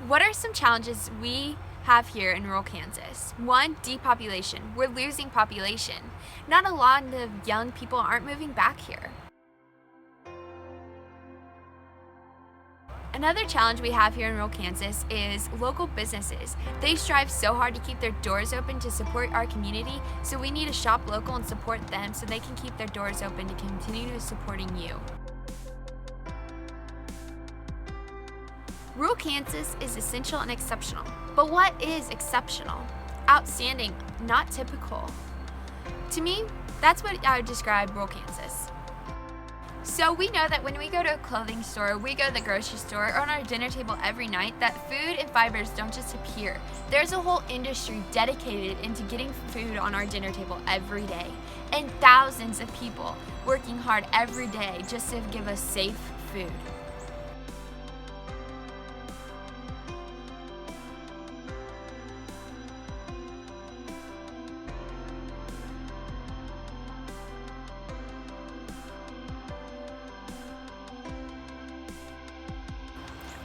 What are some challenges we have here in rural Kansas? One, depopulation. We're losing population. Not a lot of young people aren't moving back here. Another challenge we have here in rural Kansas is local businesses. They strive so hard to keep their doors open to support our community, so we need to shop local and support them so they can keep their doors open to continue supporting you. Rural Kansas is essential and exceptional. But what is exceptional? Outstanding, not typical. To me, that's what I would describe rural Kansas. So we know that when we go to a clothing store, we go to the grocery store, or on our dinner table every night, that food and fibers don't just appear. There's a whole industry dedicated into getting food on our dinner table every day, and thousands of people working hard every day just to give us safe food.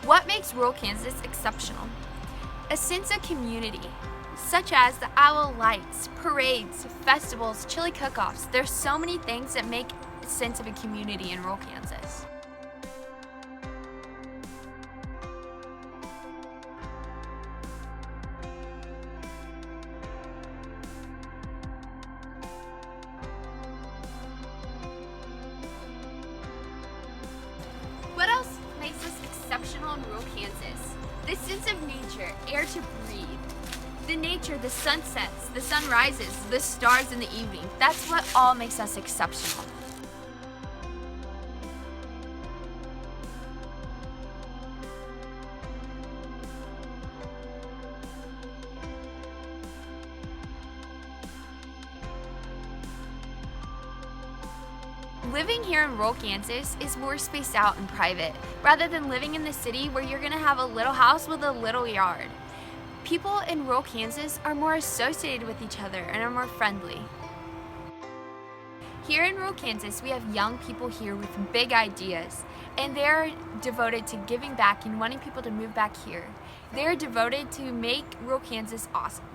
What makes rural Kansas exceptional? A sense of community, such as the owl lights, parades, festivals, chili cook-offs. There's so many things that make a sense of a community in rural Kansas. What else makes us exceptional in rural Kansas? The sense of nature, air to breathe. The nature, the sunsets, the sunrises, the stars in the evening. That's what all makes us exceptional. Living here in rural Kansas is more spaced out and private, rather than living in the city where you're going to have a little house with a little yard. People in rural Kansas are more associated with each other and are more friendly. Here in rural Kansas, we have young people here with big ideas, and they're devoted to giving back and wanting people to move back here. They're devoted to make rural Kansas awesome.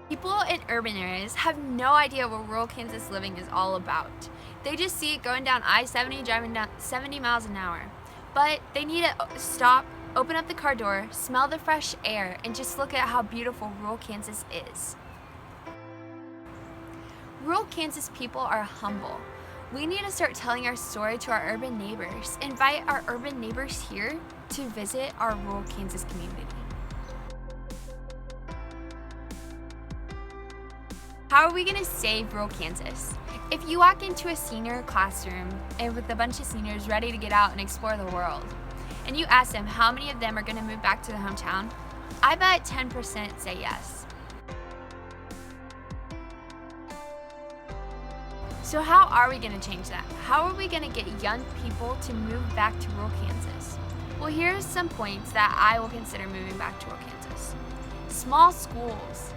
People in urban areas have no idea what rural Kansas living is all about. They just see it going down I-70, driving down 70 miles an hour. But they need to stop, open up the car door, smell the fresh air, and just look at how beautiful rural Kansas is. Rural Kansas people are humble. We need to start telling our story to our urban neighbors. Invite our urban neighbors here to visit our rural Kansas community. How are we going to save rural Kansas? If you walk into a senior classroom and with a bunch of seniors ready to get out and explore the world, and you ask them how many of them are going to move back to their hometown, I bet 10% say yes. So how are we going to change that? How are we going to get young people to move back to rural Kansas? Well, here's some points that I will consider moving back to rural Kansas. Small schools.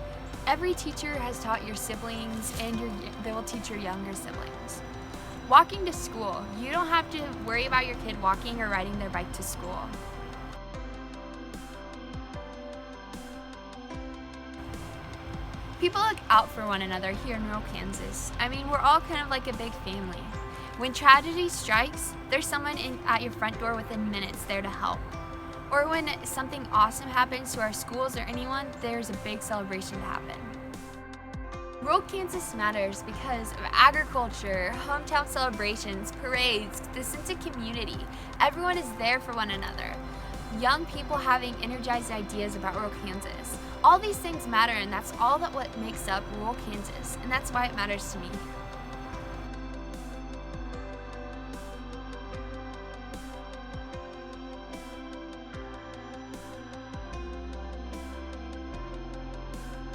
Every teacher has taught your siblings, and they will teach your younger siblings. Walking to school. You don't have to worry about your kid walking or riding their bike to school. People look out for one another here in rural Kansas. I mean, we're all kind of like a big family. When tragedy strikes, there's someone at your front door within minutes there to help. Or when something awesome happens to our schools or anyone, there's a big celebration to happen. Rural Kansas matters because of agriculture, hometown celebrations, parades, the sense of community. Everyone is there for one another. Young people having energized ideas about rural Kansas. All these things matter, and that's all that what makes up rural Kansas, and that's why it matters to me.